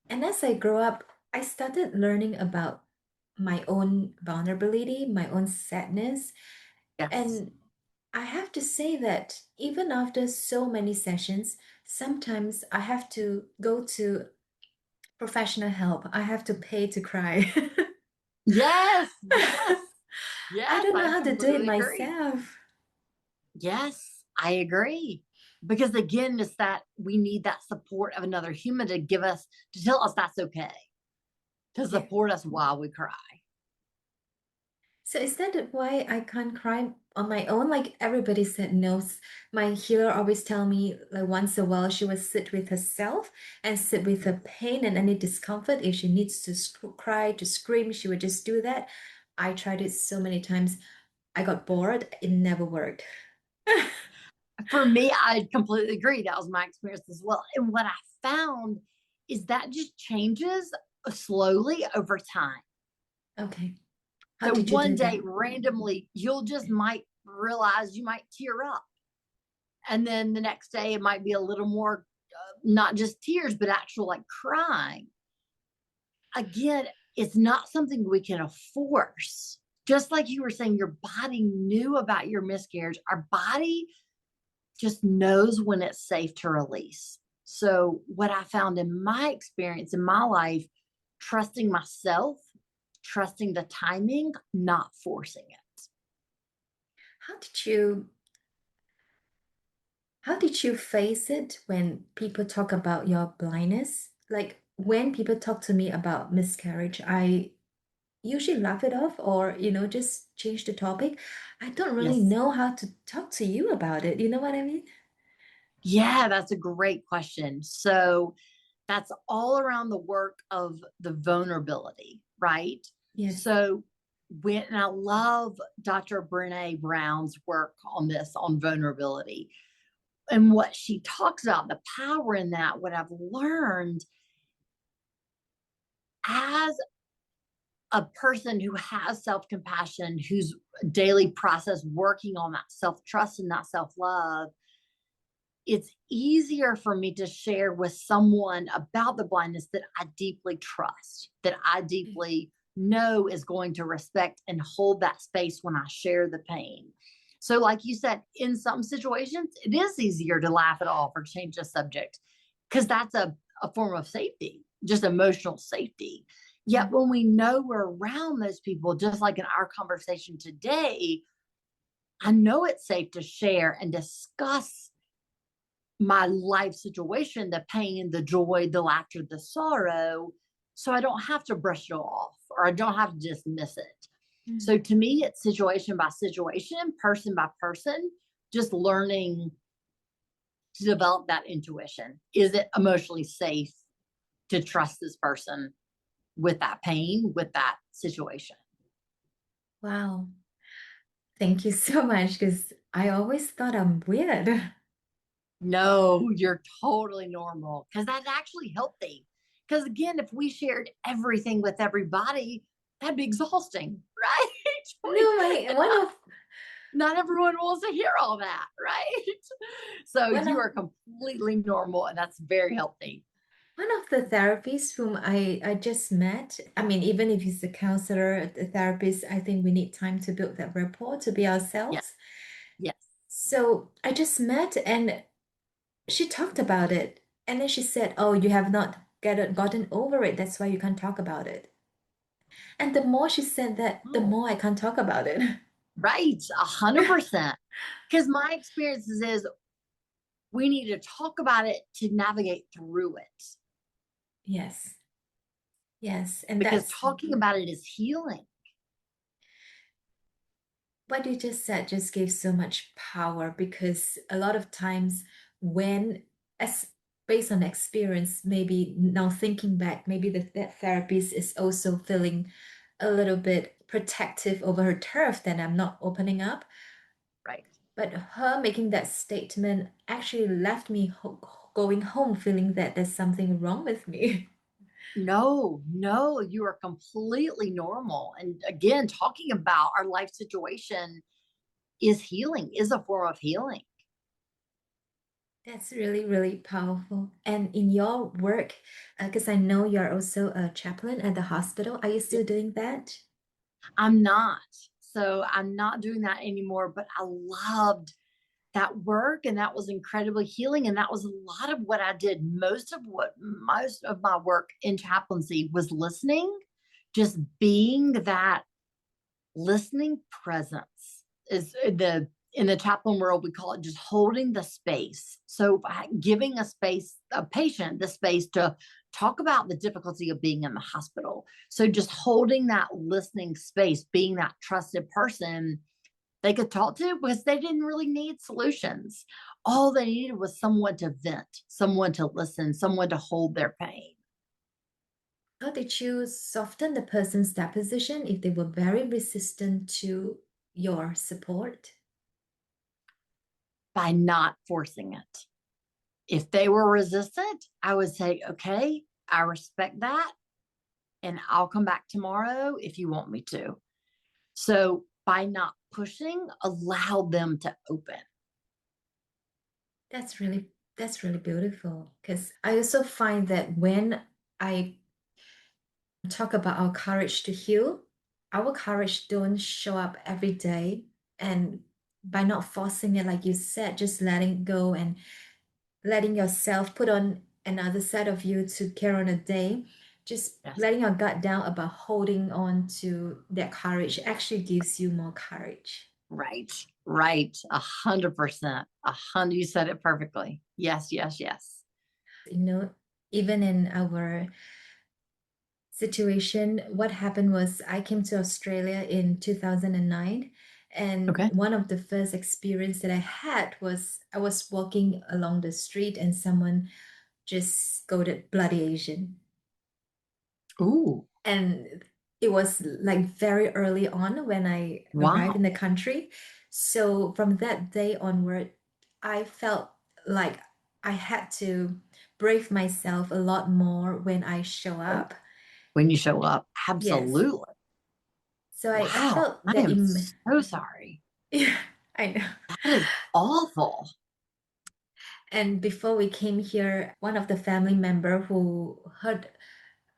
And as I grow up, I started learning about my own vulnerability, my own sadness. Yes. And I have to say that even after so many sessions, sometimes I have to go to professional help. I have to pay to cry. Yes. Yes. I Yes. don't know I how to do it completely agree. myself. Yes, I agree. Because again, it's that we need that support of another human to tell us that's okay, to Yeah. support us while we cry. So is that why I can't cry on my own? Like everybody said no. My healer always tell me like once a while she would sit with herself and sit with her pain and any discomfort. If she needs to cry, to scream, she would just do that. I tried it so many times. I got bored. It never worked. For me, I completely agree. That was my experience as well. And what I found is that just changes slowly over time. Okay. How So did you one do day, that? randomly, you'll just might realize you might tear up. And then the next day, it might be a little more, not just tears, but actual like crying. Again, it's not something we can force. Just like you were saying, your body knew about your miscarriage. Our body just knows when it's safe to release. So, what I found in my experience in my life, trusting myself, trusting the timing, not forcing it. How did you How did you face it when people talk about your blindness? Like when people talk to me about miscarriage, I usually laugh it off or, just change the topic. I don't really Yes. know how to talk to you about it. You know what I mean? Yeah, that's a great question. So, that's all around the work of the vulnerability, right? Yes. So, and I love Dr. Brene Brown's work on this, on vulnerability. And what she talks about, the power in that, what I've learned as a person who has self compassion, whose daily process working on that self trust and that self love, it's easier for me to share with someone about the blindness that I deeply trust, that I deeply know is going to respect and hold that space when I share the pain. So, like you said, in some situations, it is easier to laugh it off or change the subject because that's a form of safety, just emotional safety. Yet, Mm. when we know we're around those people, just like in our conversation today, I know it's safe to share and discuss my life situation, the pain, the joy, the laughter, the sorrow. So I don't have to brush it off or I don't have to dismiss it. Mm. So to me, it's situation by situation, person by person, just learning to develop that intuition. Is it emotionally safe to trust this person with that pain, with that situation. Wow. Thank you so much because I always thought I'm weird. No, you're totally normal because that's actually healthy. Because again, if we shared everything with everybody, that'd be exhausting, right? No, my And not everyone wants to hear all that, right? So one you of are completely normal, and that's very healthy. one of the therapists whom I just met, I mean, even if he's a counselor, a therapist, I think we need time to build that rapport to be Yes, ourselves. yes. So I just met and she talked about it. And then she said, "Oh, you have not gotten over it. That's why you can't talk about it." And the more she said that, the Oh, more I can't talk about it. right, 100%. Because my experiences is we need to talk about it to navigate through it. Yes. Yes. And Because that's talking about it is healing. what you just said just gave so much power because a lot of times when as based on experience, maybe now thinking back, maybe that therapist is also feeling a little bit protective over her turf, then I'm not opening up. Right. But her making that statement actually left me going home feeling that there's something wrong with me. No, no, you are completely normal. And again, talking about our life situation is healing, is a form of healing. That's really, really powerful. And in your work, because I know you're also a chaplain at the hospital, are you still doing that? I'm not. So I'm not doing that anymore, but I loved that work and that was incredibly healing. And that was a lot of what I did. Most of my work in chaplaincy was listening, just being that listening presence is in the chaplain world we call it just holding the space, so giving a patient the space to talk about the difficulty of being in the hospital, so just holding that listening space, being that trusted person they could talk to because they didn't really need solutions. All they needed was someone to vent, someone to listen, someone to hold their pain. How did you soften the person's deposition if they were very resistant to your support? By not forcing it. If they were resistant, I would say, okay, I respect that. And I'll come back tomorrow if you want me to. So by not pushing, allow them to open. That's really beautiful because I also find that when I talk about our courage to heal, our courage don't show up every day. And by not forcing it, like you said, just letting go and letting yourself put on another side of you to carry on a day, just Yes. letting your gut down about holding on to that courage actually gives you more courage. Right. Right. 100%. 100. You said it perfectly. Yes. Yes. Yes. You know, even in our situation, what happened was I came to Australia in 2009. And Okay. one of the first experience that I had was I was walking along the street and someone just scolded bloody Asian. Ooh. And it was like very early on when I arrived in Wow. the country. So from that day onward, I felt like I had to brave myself a lot more when I show Right. up. When you show up. Yes. Absolutely. So I Wow. felt I that am so sorry. yeah, I know. That is awful. And before we came here, one of the family member who heard,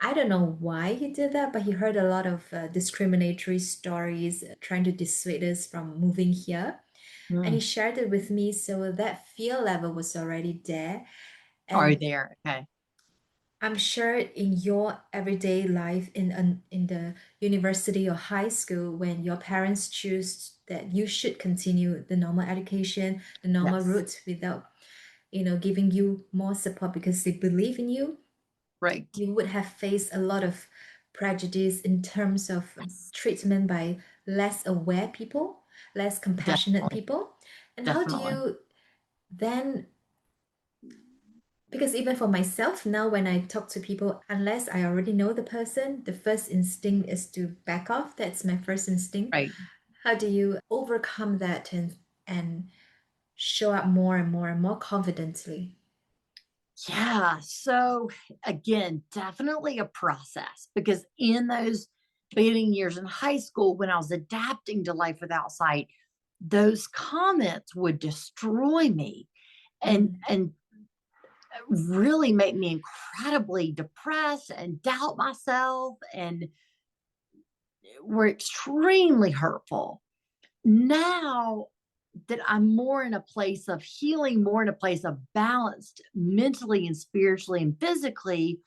I don't know why he did that, but he heard a lot of discriminatory stories trying to dissuade us from moving here. And he Mm. shared it with me. So that fear level was already there. Are you And there? Okay. I'm sure in your everyday life in the university or high school, when your parents choose that you should continue the normal education, the normal Yes. route without, giving you more support because they believe in you, Right. you would have faced a lot of prejudice in terms of Yes. treatment by less aware people, less compassionate Definitely. people. And how do Definitely. you then Because even for myself now, when I talk to people, unless I already know the person, the first instinct is to back off. That's my first instinct. Right. How do you overcome that and show up more and more and more confidently? Yeah. So again, definitely a process because in those beginning years in high school, when I was adapting to life without sight, those comments would destroy me Mm. and really make me incredibly depressed and doubt myself and were extremely hurtful. Now that I'm more in a place of healing, more in a place of balanced mentally and spiritually and physically,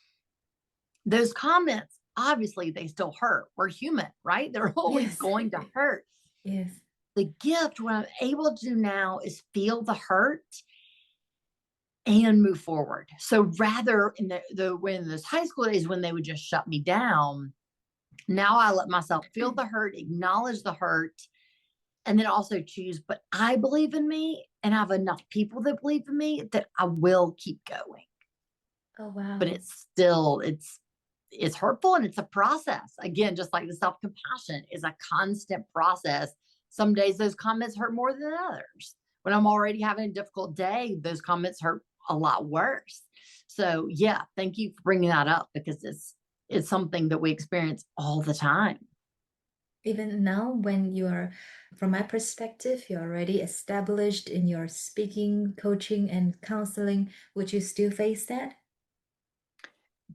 those comments, obviously, they still hurt. We're human, right? They're always Yes. going to hurt. Yes. The gift, what I'm able to do now is feel the hurt and move forward. So rather in the when those high school days when they would just shut me down, now I let myself feel the hurt, acknowledge the hurt, and then also choose, but I believe in me and I have enough people that believe in me that I will keep going. Oh, But wow. it's still, it's hurtful and it's a process. Again, just like the self-compassion is a constant process. Some days those comments hurt more than others. When I'm already having a difficult day, those comments hurt a lot worse. So yeah, thank you for bringing that up because it's something that we experience all the time. Even now, when you are, from my perspective, you're already established in your speaking, coaching, and counseling, would you still face that?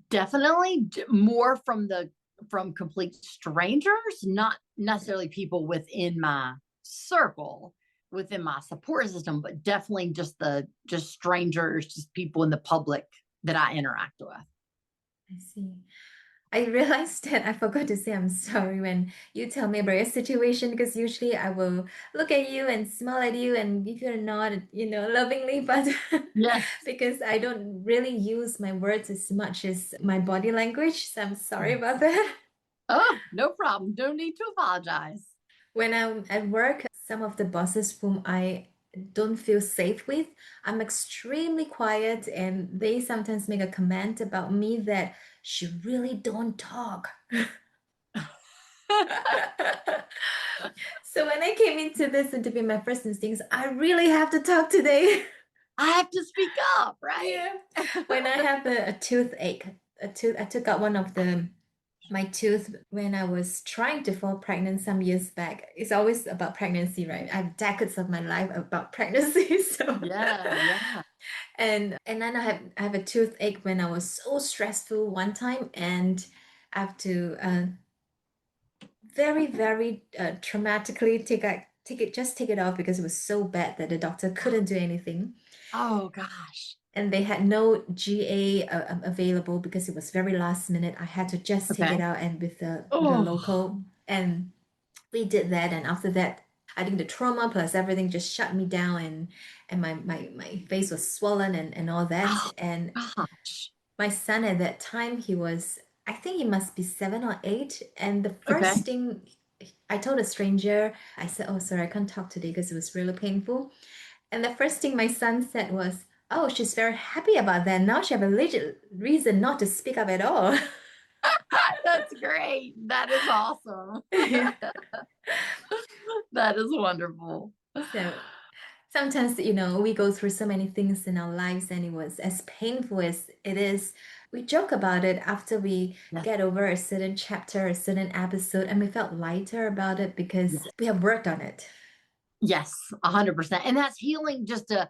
Definitely more from complete strangers, not necessarily people within my circle, within my support system, but definitely just strangers, just people in the public that I interact with. I see. I realized that I forgot to say I'm sorry when you tell me about your situation because usually I will look at you and smile at you and give you a nod, lovingly, but Yes. because I don't really use my words as much as my body language, so I'm sorry about Yes. that. Oh, no problem. Don't need to apologize. When I'm at work, some of the bosses whom I don't feel safe with, I'm extremely quiet and they sometimes make a comment about me that she really don't talk. So when I came into this interview, my first instincts, I really have to talk today. I have to speak up, right? Yeah. When I have a toothache, I took out one of the my tooth when I was trying to fall pregnant some years back. It's always about pregnancy, right? I have decades of my life about pregnancy. So Yeah, yeah. and then I have a toothache when I was so stressful one time and I have to very, very traumatically take it off because it was so bad that the doctor couldn't do anything. Oh gosh. And they had no GA available because it was very last minute. I had to just take Okay. it out and with the Oh, local, and we did that. And after that, I think the trauma plus everything just shut me down, and my face was swollen and all that. oh And gosh. my son at that time, I think he must be 7 or 8. And the Okay. first thing I told a stranger, I said, "Oh, sorry, I can't talk today because it was really painful." And the first thing my son said was, "Oh, she's very happy about that. Now she have a legit reason not to speak up at all." That's great. That is awesome. Yeah. That is wonderful. So sometimes, we go through so many things in our lives, and it was as painful as it is. We joke about it after we Yes, get over a certain chapter, a certain episode, and we felt lighter about it because yes, we have worked on it. yes, 100%. And that's healing just to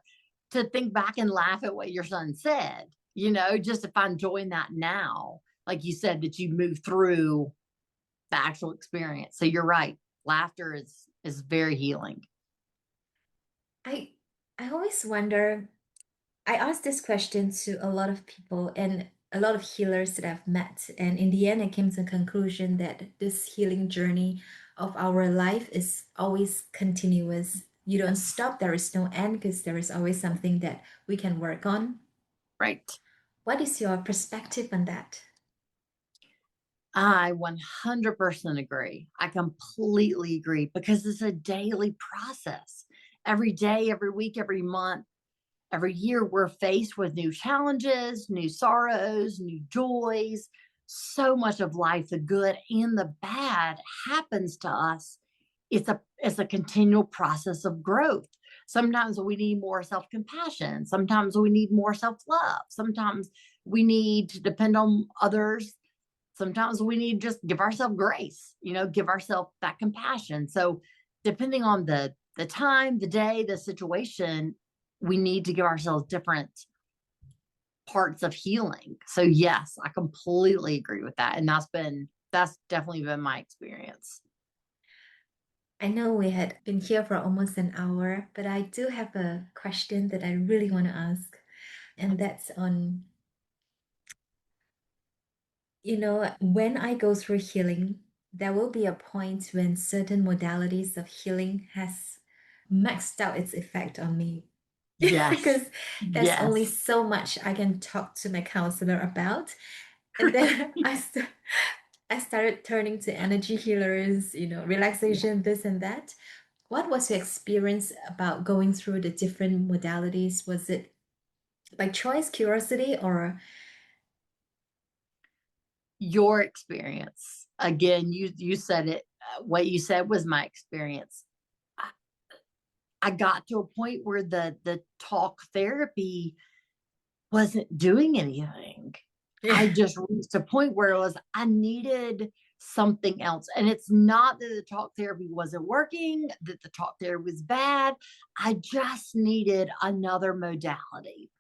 think back and laugh at what your son said, just to find joy in that now. Like you said, that you move through the actual experience. So you're right. Laughter is very healing. I I always wonder, I asked this question to a lot of people and a lot of healers that I've met. And in the end, I came to the conclusion that this healing journey of our life is always continuous. You don't Yes. stop, there is no end because there is always something that we can work on. Right. What is your perspective on that? I 100% agree. I completely agree because it's a daily process. Every day, every week, every month, Every year we're faced with new challenges, new sorrows, new joys. So much of life, the good and the bad, happens to us. It's a continual process of growth. Sometimes we need more self-compassion. Sometimes we need more self-love. Sometimes we need to depend on others. Sometimes we need to just give ourselves grace, give ourselves that compassion. So depending on the time, the day, the situation, we need to give ourselves different parts of healing. So yes, I completely agree with that. And that's definitely been my experience. I know we had been here for almost an hour, but I do have a question that I really want to ask. And that's on, when I go through healing, there will be a point when certain modalities of healing has maxed out its effect on me. Yes. Because there's only Yes. so much I can talk to my counselor about. And then I started turning to energy healers, Yeah. relaxation, this and that. What was your experience about going through the different modalities? Was it by choice, curiosity, or Your experience. Again, you said it. What you said was my experience. I, I got to a point where the talk therapy wasn't doing anything. yeah. I just reached a point where it was I needed something else. And it's not that the talk therapy wasn't working, that the talk therapy was bad. I just needed another modality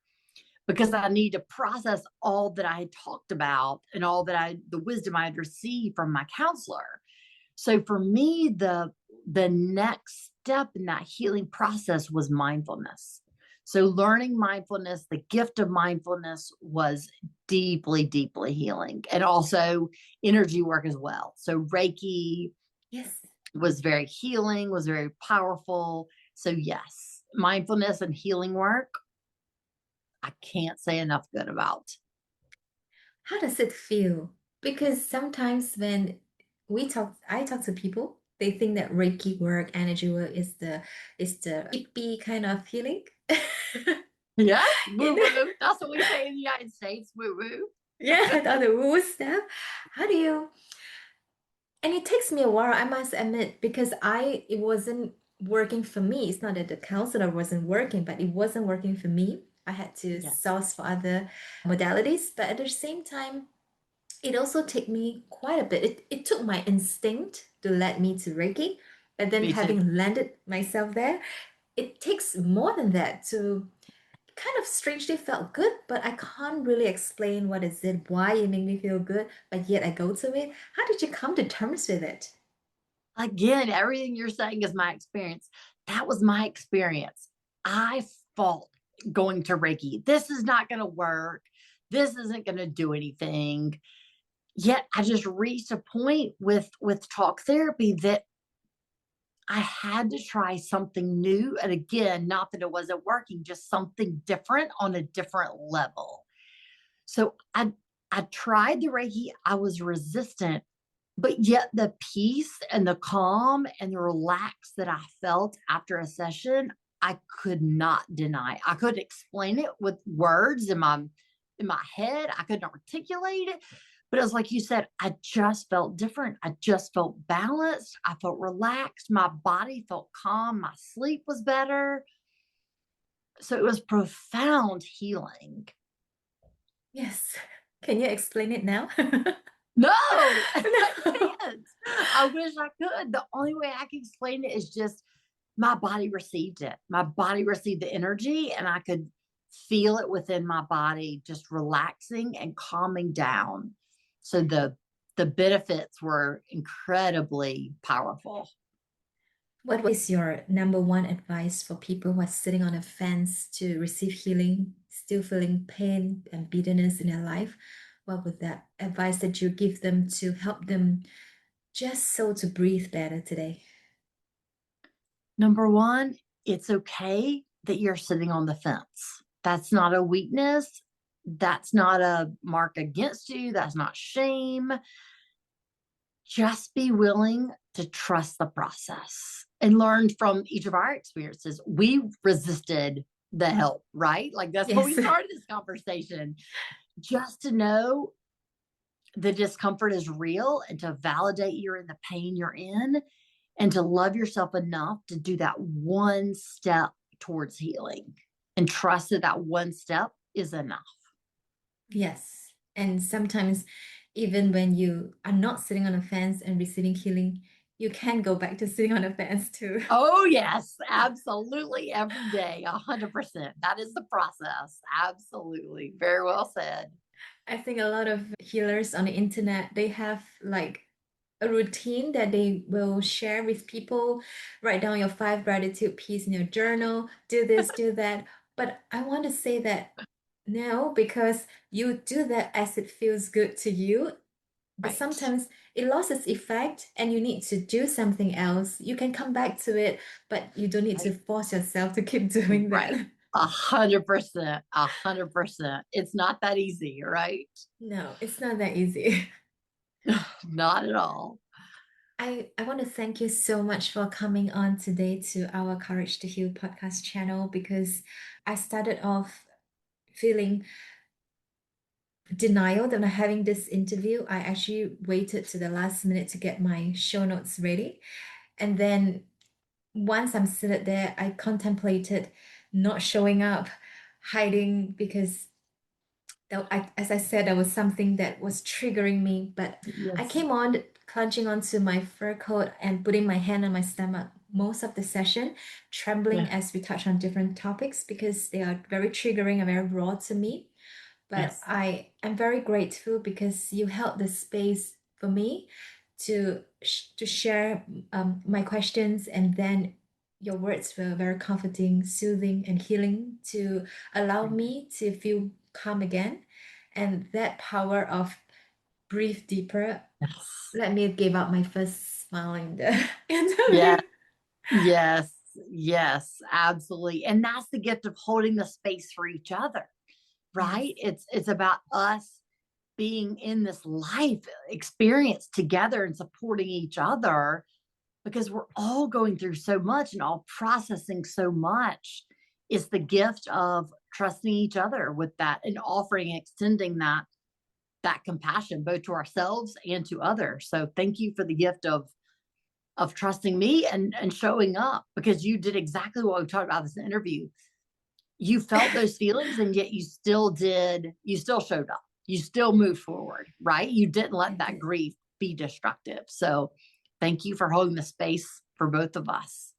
because I need to process all that I had talked about and all the wisdom I had received from my counselor. So for me, the next step in that healing process was mindfulness. So learning mindfulness, the gift of mindfulness was deeply, deeply healing, and also energy work as well. So Reiki Yes. was very healing, was very powerful. So yes, mindfulness and healing work, I can't say enough good about. How does it feel? Because sometimes when I talk to people, they think that Reiki work, energy work is the hippie kind of healing. Yes, You woo know? woo. That's what we say in the United States, woo woo. Yeah, all the woo stuff. How do you And it takes me a while, I must admit, because it wasn't working for me. It's not that the counselor wasn't working, but it wasn't working for me. I had to Yes, source for other modalities, but at the same time, it also took me quite a bit. It took my instinct to lead me to Reiki, but then me too. having landed myself there, it takes more than that to kind of strangely felt good, but I can't really explain what is it, why it made me feel good, but yet I go to it. How did you come to terms with it? Again, everything you're saying is my experience. That was my experience. I fought going to Reiki. This is not going to work. This isn't going to do anything. Yet I just reached a point with talk therapy that I had to try something new. And again, not that it wasn't working, just something different on a different level. So I tried the Reiki. I was resistant, but yet the peace and the calm and the relax that I felt after a session, I could not deny. I could explain it with words in my head. I couldn't articulate it. But it was like you said, I just felt different. I just felt balanced. I felt relaxed. My body felt calm. My sleep was better. So it was profound healing. Yes. Can you explain it now? No, I No. can't. I wish I could. The only way I can explain it is just my body received it. My body received the energy, and I could feel it within my body just relaxing and calming down. So the benefits were incredibly powerful. What is your number one advice for people who are sitting on a fence to receive healing, still feeling pain and bitterness in their life? What would that advice that you give them to help them just so to breathe better today? Number one, it's okay that you're sitting on the fence. That's not a weakness. That's not a mark against you. That's not shame. Just be willing to trust the process and learn from each of our experiences. We resisted the help, right? Like that's what we Yes. started this conversation. Just to know the discomfort is real and to validate you're in the pain you're in and to love yourself enough to do that one step towards healing and trust that that one step is enough. Yes. And sometimes, even when you are not sitting on a fence and receiving healing, you can go back to sitting on a fence too. Oh, yes, absolutely. Every day, 100%. That is the process. Absolutely. Very well said. I think a lot of healers on the internet, they have like a routine that they will share with people. Write down your 5 gratitude piece in your journal, do this, do that. But I want to say that no, because you do that as it feels good to you. But Right. sometimes it lost its effect and you need to do something else. You can come back to it, but you don't need to Right. force yourself to keep doing that. Right. 100%. 100%. It's not that easy, right? No, it's not that easy. Not at all. I want to thank you so much for coming on today to our Courage to Heal podcast channel because I started off feeling denial that I'm having this interview. I actually waited to the last minute to get my show notes ready. And then once I'm seated there, I contemplated not showing up, hiding because as I said, there was something that was triggering me. But I Yes. came on clenching onto my fur coat and putting my hand on my stomach most of the session, trembling Yeah. as we touch on different topics because they are very triggering and very raw to me. But Yes. I am very grateful because you held the space for me to share my questions, and then your words were very comforting, soothing, and healing to allow me to feel calm again. And that power of breathe deeper Yes. let me give out my first smile in the Yeah. interview. Yes. Yes. Absolutely. And that's the gift of holding the space for each other, Yes, right? It's about us being in this life experience together and supporting each other because we're all going through so much and all processing so much. It's the gift of trusting each other with that and offering and extending that compassion both to ourselves and to others. So thank you for the gift of trusting me and showing up because you did exactly what we talked about in this interview. You felt those feelings and yet you still showed up. You still moved forward, right? You didn't I let that did. grief be destructive. So thank you for holding the space for both of us.